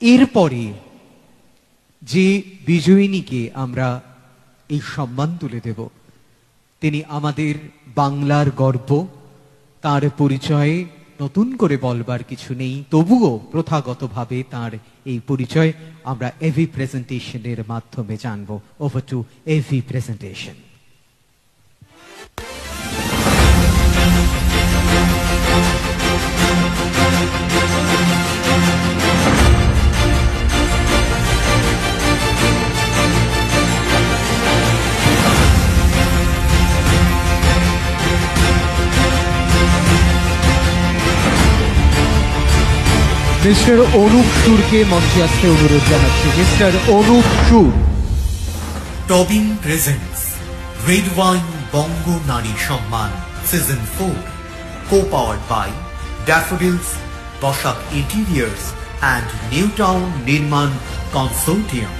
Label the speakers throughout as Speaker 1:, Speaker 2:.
Speaker 1: এরপরে যে বিজয়িনীকে আমরা এই সম্মান তুলে দেব, তিনি আমাদের বাংলার গর্ব। তার পরিচয়ে নতুন করে বলবার কিছু নেই, তবুও প্রথাগতভাবে তার এই পরিচয় আমরা এভি প্রেজেন্টেশনের মাধ্যমে জানব। Over to AV presentation. Mister Anup সুরকে মঞ্চে আসতে অনুরোধ জানাচ্ছি। Mister Anup Sur.
Speaker 2: Tobin presents red wine Banga Nari Samman season 4, co-powered by Daffodils, Boshak Interiors and Newtown Nirman Consortium.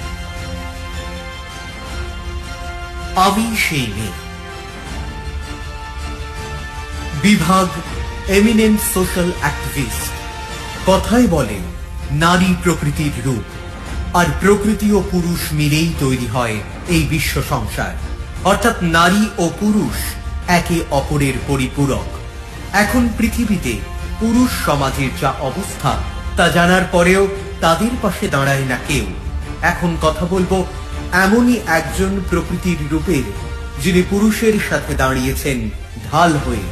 Speaker 2: আমি সেই মেয়ে। বিভাগ এমিনেন্ট সোশ্যাল অ্যাক্টিভিস্ট। কথায় বলে নারী প্রকৃতির রূপ, আর প্রকৃতি ও পুরুষ মিলেই তৈরি হয় এই বিশ্ব সংসার। অর্থাৎ নারী ও পুরুষ একে অপরের পরিপূরক। এখন পৃথিবীতে পুরুষ সমাজের যা অবস্থা তা জানার পরেও তাদের পাশে দাঁড়ায় না কেউ। এখন কথা বলবো এমনই একজন প্রকৃতির রূপের, যিনি পুরুষের সাথে দাঁড়িয়েছেন ঢাল হয়ে।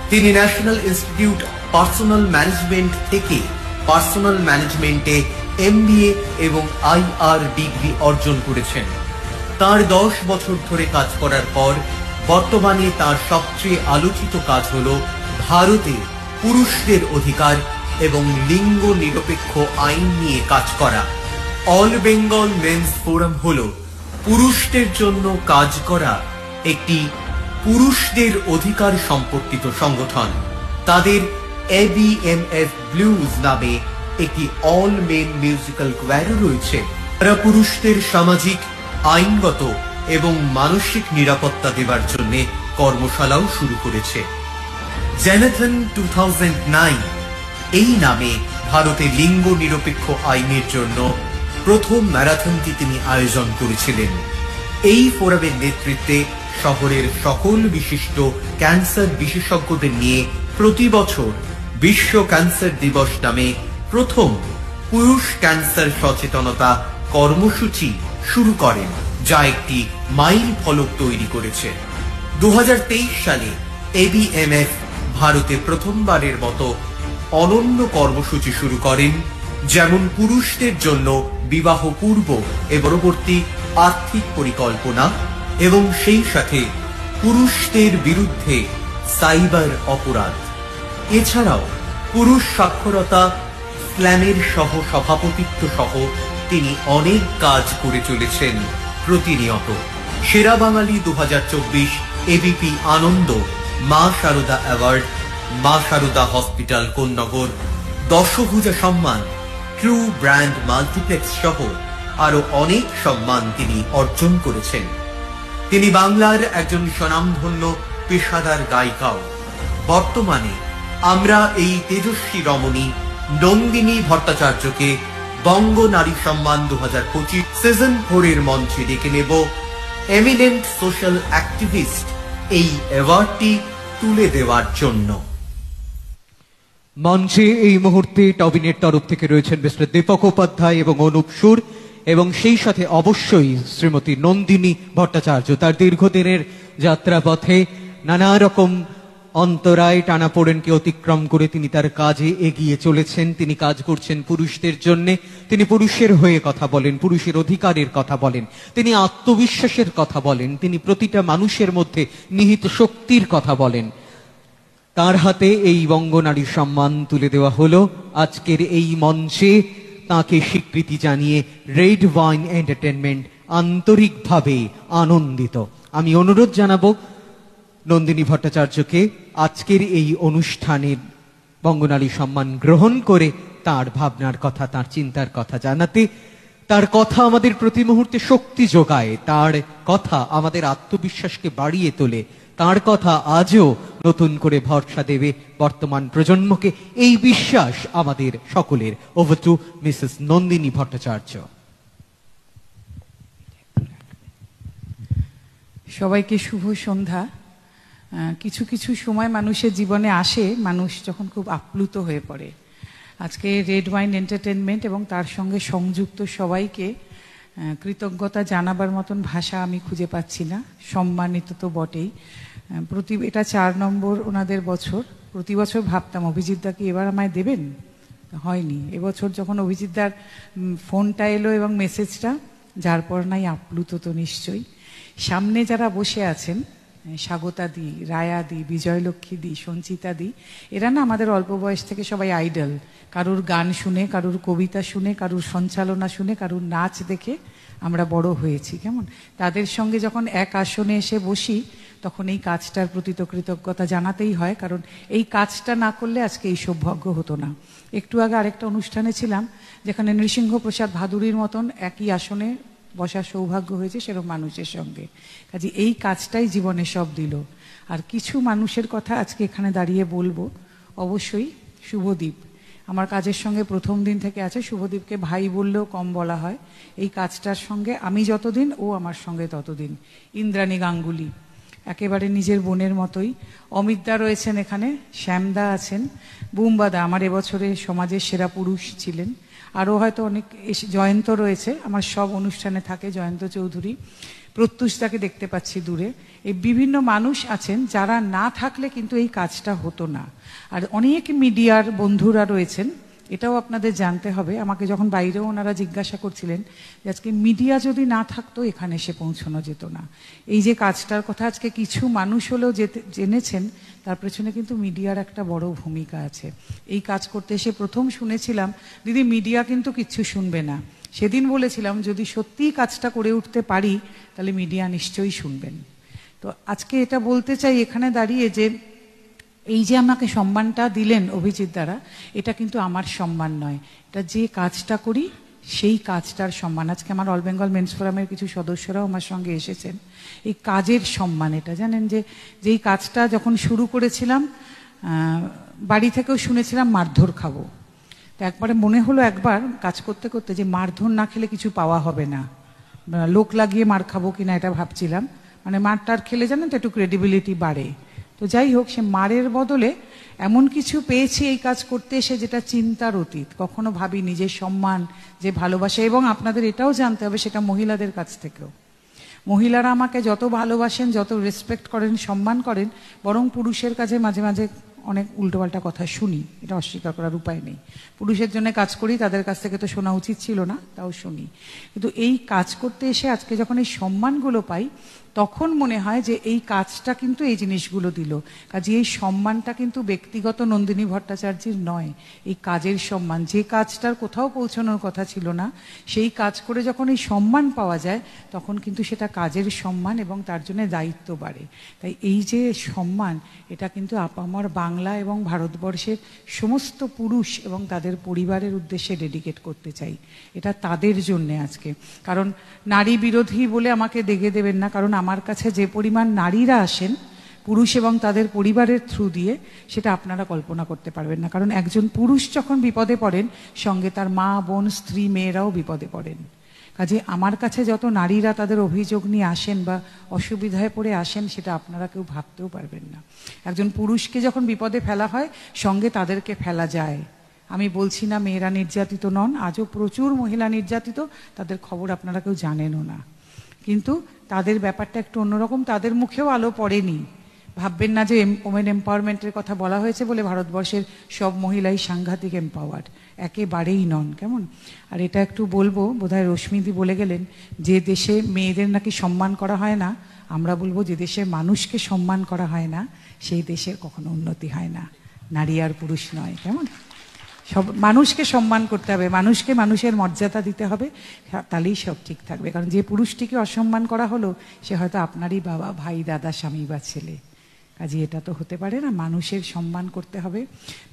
Speaker 2: তিনি ন্যাশনাল ইনস্টিটিউট পার্সোনাল ম্যানেজমেন্ট থেকে পার্সোনাল ম্যানেজমেন্টে MBA এবং IR ডিগ্রি অর্জন করেছেন। তার 10 বছর ধরে কাজ করার পর বর্তমানে তার সবচেয়ে আলোচিত কাজ হল ভারতে পুরুষদের অধিকার এবং লিঙ্গ নিরপেক্ষ আইন নিয়ে কাজ করা। অল বেঙ্গল মেন্স ফোরাম হল পুরুষদের জন্য কাজ করা একটি পুরুষদের অধিকার সম্পর্কিত সংগঠন। তাদের ABMF ব্লুজ নামে একটি অল মেন মিউজিক্যাল কোয়ারও রয়েছে। তারা পুরুষদের সামাজিক, আইনগত এবং মানসিক নিরাপত্তা দেবার জন্য কর্মশালাও শুরু করেছে। জেনাথন 2009 এই নামে ভারতে লিঙ্গ নিরপেক্ষ আইনের জন্য প্রথম ম্যারাথনটি তিনি আয়োজন করেছিলেন। এই ফোরামের নেতৃত্বে শহরের সকল বিশিষ্ট ক্যান্সার বিশেষজ্ঞদের নিয়ে প্রতি বছর বিশ্ব ক্যান্সার দিবস নামে প্রথম পুরুষ ক্যান্সার সচেতনতা কর্মসূচি শুরু করেন, যা একটি মাইল ফলক তৈরি করেছে। 2023 সালে ABMF ভারতে প্রথমবারের মতো অনন্য কর্মসূচি শুরু করেন, যেমন পুরুষদের জন্য বিবাহ পূর্ব এবং পরবর্তী আর্থিক পরিকল্পনা এবং সেই সাথে পুরুষদের বিরুদ্ধে সাইবার অপরাধ। এছাড়াও পুরুষ সাক্ষরতা স্ল্যামের সহ সভাপতিত্ব সহ তিনি অনেক কাজ করে চলেছেন প্রতিনিয়ত। সেরা বাঙালি 2024 ABP আনন্দ, মা শারদা অ্যাওয়ার্ড, মা শারদা হসপিটাল কোন্নগর, দশভুজা সম্মান, ট্রু ব্র্যান্ড মাল্টিপ্লেক্স সহ আরো অনেক সম্মান তিনি অর্জন করেছেন। তিনি বাংলার একজন স্বনামধন্য পেশাদার গায়িকাও। বর্তমানে আমরা এই তেজস্বী রমণী নন্দিনী ভট্টাচার্যকে বঙ্গ নারী সম্মান 2025 সিজন 4 এর মঞ্চে ডেকে নেব এমিনেন্ট সোশ্যাল অ্যাক্টিভিস্ট এই অ্যাওয়ার্ডটি তুলে দেওয়ার জন্য।
Speaker 1: মঞ্চে এই মুহূর্তে টবিনের তরফ থেকে রয়েছেন মিস্টার দীপক উপাধ্যায় এবং অনুপ সুর, এবং সেই সাথে অবশ্যই শ্রীমতী নন্দিনী ভট্টাচার্য। তার দীর্ঘদিনের যাত্রাপথে নানা রকম অন্তরায় টানাপোড়েনকে অতিক্রম করে তিনি তার কাজে এগিয়ে চলেছেন। তিনি কাজ করছেন পুরুষদের জন্য। তিনি পুরুষের হয়ে কথা বলেন, পুরুষের অধিকারের কথা বলেন, তিনি আত্মবিশ্বাসের কথা বলেন, তিনি প্রতিটা মানুষের মধ্যে নিহিত শক্তির কথা বলেন। তার হাতে এই বঙ্গনারী সম্মান তুলে দেওয়া হলো। আজকের এই মঞ্চে তাকে স্বীকৃতি জানিয়ে রেড ওয়াইন এন্টারটেনমেন্ট আন্তরিকভাবে আনন্দিত। আমি অনুরোধ জানাবো নন্দিনী ভট্টাচার্যকে আজকের এই অনুষ্ঠানের বঙ্গনারী সম্মান গ্রহণ করে তার ভাবনার কথা, তার চিন্তার কথা জানাতে। তার কথা আমাদের প্রতি মুহূর্তে শক্তি যোগায়, তার কথা আমাদের আত্মবিশ্বাসকে বাড়িয়ে তোলে, তার কথা আজও নতুন করে ভরসা দেবে বর্তমান প্রজন্মকে, এই বিশ্বাস আমাদের সকলের। Over to Mrs Nandini Bhattacharya.
Speaker 3: সবাইকে শুভ সন্ধ্যা। কিছু কিছু সময় মানুষের জীবনে আসে, মানুষ যখন খুব আপ্লুত হয়ে পড়ে। আজকে রেড ওয়াইন এন্টারটেনমেন্ট এবং তার সঙ্গে সংযুক্ত সবাইকে কৃতজ্ঞতা জানাবার মতন ভাষা আমি খুঁজে পাচ্ছি না। সম্মানিত তো বটেই। এটা 4 নম্বর ওনাদের বছর। প্রতি বছর ভাবতাম অভিজিৎ দা কি এবার আমায় দেবেন, হয়নি। এবছর যখন অভিজিৎ দার ফোনটা এলো এবং মেসেজটা, যার পর নাই আপ্লুত তো নিশ্চয়ই। সামনে যারা বসে আছেন, স্বাগতা দি, রায়া দি, বিজয়লক্ষ্মী দি, সঞ্চিতা দি, এরা না আমাদের অল্প বয়স থেকে সবাই আইডল। কারুর গান শুনে, কারুর কবিতা শুনে, কারুর সঞ্চালনা শুনে, কারুর নাচ দেখে আমরা বড় হয়েছি, কেমন। তাদের সঙ্গে যখন এক আসনে এসে বসি, তখন এই কাজটার প্রতি তো কৃতজ্ঞতা জানাতেই হয়, কারণ এই কাজটা না করলে আজকে এই সৌভাগ্য হতো না। একটু আগে আরেকটা অনুষ্ঠানে ছিলাম, যেখানে নৃসিংহপ্রসাদ ভাদুড়ির মতন একই আসনে বসার সৌভাগ্য হয়েছে সেরকম মানুষের সঙ্গে। কাজে এই কাজটাই জীবনে সব দিল। আর কিছু মানুষের কথা আজকে এখানে দাঁড়িয়ে বলবো। অবশ্যই শুভদীপ আমার কাজের সঙ্গে প্রথম দিন থেকে আছে। শুভদীপকে ভাই বললেও কম বলা হয়। এই কাজটার সঙ্গে আমি যতদিন, ও আমার সঙ্গে ততদিন। ইন্দ্রাণী গাঙ্গুলি একেবারে নিজের বোনের মতোই। অমিতদা রয়েছেন এখানে, শ্যামদা আছেন, বুম্বাদা আমার এবছরে সমাজের সেরা পুরুষ ছিলেন। আরও হয়তো অনেক জয়ন্ত রয়েছে, আমার সব অনুষ্ঠানে থাকে জয়ন্ত চৌধুরী। প্রত্যুষদাকে দেখতে পাচ্ছি দূরে। এই বিভিন্ন মানুষ আছেন যারা না থাকলে কিন্তু এই কাজটা হতো না। আর অনেক মিডিয়ার বন্ধুরা রয়েছেন, এটাও আপনাদের জানতে হবে। আমাকে যখন বাইরেও ওনারা জিজ্ঞাসা করছিলেন যে আজকে মিডিয়া যদি না থাকতো এখানে এসে পৌঁছানো যেত না। এই যে কাজটার কথা আজকে কিছু মানুষ হলেও জেনেছেন, তার পেছনে কিন্তু মিডিয়ার একটা বড় ভূমিকা আছে। এই কাজ করতে এসে প্রথম শুনেছিলাম, দিদি মিডিয়া কিন্তু কিচ্ছু শুনবে না। সেদিন বলেছিলাম যদি সত্যিই কাজটা করে উঠতে পারি তাহলে মিডিয়া নিশ্চয়ই শুনবেন। তো আজকে এটা বলতে চাই এখানে দাঁড়িয়ে যে এই যে আমাকে সম্মানটা দিলেন অভিজিৎ দ্বারা, এটা কিন্তু আমার সম্মান নয়, এটা যে কাজটা করি সেই কাজটার সম্মান। আজকে আমার অল বেঙ্গল মেন্স ফোরামের কিছু সদস্যরাও আমার সঙ্গে এসেছেন। এই কাজের সম্মান এটা জানেন যে যেই কাজটা যখন শুরু করেছিলাম, বাড়ি থেকেও শুনেছিলাম মারধর খাবো। তো একবারে মনে হলো একবার কাজ করতে করতে যে মারধর না খেলে কিছু পাওয়া হবে না, লোক লাগিয়ে মার খাবো কিনা এটা ভাবছিলাম। মানে মারটার খেলে জানেন তো একটু ক্রেডিবিলিটি বাড়ে। তো যাই হোক, সে মারের বদলে এমন কিছু পেয়েছি এই কাজ করতে এসে যেটা চিন্তার অতীত। কখনো ভাবি নিজের সম্মান, যে ভালোবাসা, এবং আপনাদের এটাও জানতে হবে সেটা মহিলাদের কাছ থেকেও। মহিলারা আমাকে যত ভালোবাসেন, যত রেসপেক্ট করেন, সম্মান করেন, বরং পুরুষের কাছে মাঝে মাঝে অনেক উল্টোপাল্টা কথা শুনি, এটা অস্বীকার করার উপায় নেই। পুরুষের জন্য কাজ করি, তাদের কাছ থেকে তো শোনা উচিত ছিল না, তাও শুনি। কিন্তু এই কাজ করতে এসে আজকে যখন এই সম্মানগুলো পাই, তখন মনে হয় যে এই কাজটা কিন্তু এই জিনিসগুলো দিল। কাজে এই সম্মানটা কিন্তু ব্যক্তিগত নন্দিনী ভট্টাচার্যের নয়, এই কাজের সম্মান। যে কাজটার কোথাও পৌঁছানোর কথা ছিল না, সেই কাজ করে যখন এই সম্মান পাওয়া যায়, তখন কিন্তু সেটা কাজের সম্মান এবং তার জন্য দায়িত্ব বাড়ে। তাই এই যে সম্মান, এটা কিন্তু আপামর বাংলা এবং ভারতবর্ষের সমস্ত পুরুষ এবং তাদের পরিবারের উদ্দেশ্যে ডেডিকেট করতে চাই। এটা তাদের জন্যে আজকে। কারণ নারী বিরোধী বলে আমাকে দেখে দেবেন না, কারণ আমার কাছে যে পরিমাণ নারীরা আসেন পুরুষ এবং তাদের পরিবারের থ্রু দিয়ে, সেটা আপনারা কল্পনা করতে পারবেন না। কারণ একজন পুরুষ যখন বিপদে পড়েন, সঙ্গে তার মা, বোন, স্ত্রী, মেয়েরাও বিপদে পড়েন। কাজে আমার কাছে যত নারীরা তাদের অভিযোগ নিয়ে আসেন বা অসুবিধায় পড়ে আসেন, সেটা আপনারা কেউ ভাবতেও পারবেন না। একজন পুরুষকে যখন বিপদে ফেলা হয়, সঙ্গে তাদেরকে ফেলা যায়। আমি বলছি না মেয়েরা নির্যাতিত নন, আজও প্রচুর মহিলা নির্যাতিত, তাদের খবর আপনারা কেউ জানেনও না। কিন্তু তাদের ব্যাপারটা একটু অন্যরকম, তাদের মুখেও আলো পড়েনি। ভাববেন না যে ওমেন এম্পাওয়ারমেন্টের কথা বলা হয়েছে বলে ভারতবর্ষের সব মহিলাই সাংঘাতিক এম্পাওয়ার্ড, একেবারেই নন, কেমন। আর এটা একটু বলবো, বোধহয় রশ্মিদি বলে গেলেন, যে দেশে মেয়েদের নাকি সম্মান করা হয় না, আমরা বলবো যে দেশে মানুষকে সম্মান করা হয় না, সেই দেশের কখনো উন্নতি হয় না। নারী আর পুরুষ নয়, কেমন। সব মানুষকে সম্মান করতে হবে, মানুষকে মানুষের মর্যাদা দিতে হবে, তাহলেই সব ঠিক থাকবে। কারণ যে পুরুষটিকে অসম্মান করা হলো, সে হয়তো আপনারই বাবা, ভাই, দাদা, স্বামী বা ছেলে। কাজে এটা তো হতে পারে না। মানুষের সম্মান করতে হবে,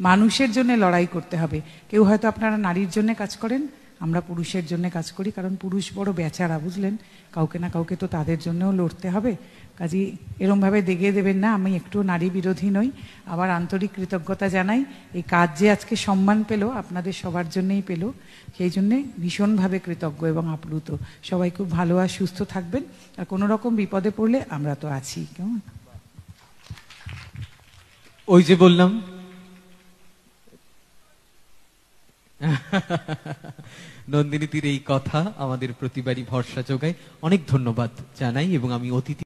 Speaker 3: মানুষের জন্য লড়াই করতে হবে। কেউ হয়তো আপনারা নারীর জন্য কাজ করেন, আমরা পুরুষের জন্য কাজ করি, কারণ পুরুষ বড় বেচারা, বুঝলেন, কাউকে না কাউকে তো তাদের জন্যও লড়তে হবে। কাজেই এরমভাবে দেখিয়ে দেবেন না, আমি একটু নারী বিরোধী নই। আবার আন্তরিক কৃতজ্ঞতা জানাই, এই কাজ যে আজকে সম্মান পেল আপনাদের সবার জন্যই পেল, সেই জন্যে ভীষণভাবে কৃতজ্ঞ এবং আপ্লুত। সবাই খুব ভালো আর সুস্থ থাকবেন, আর কোনো রকম বিপদে পড়লে আমরা তো আছি, কেমন?
Speaker 1: ওই যে বললাম নন্দিনীতির এই কথা আমাদের প্রতিবারই ভরসা যোগায়। অনেক ধন্যবাদ জানাই এবং আমি অতিথি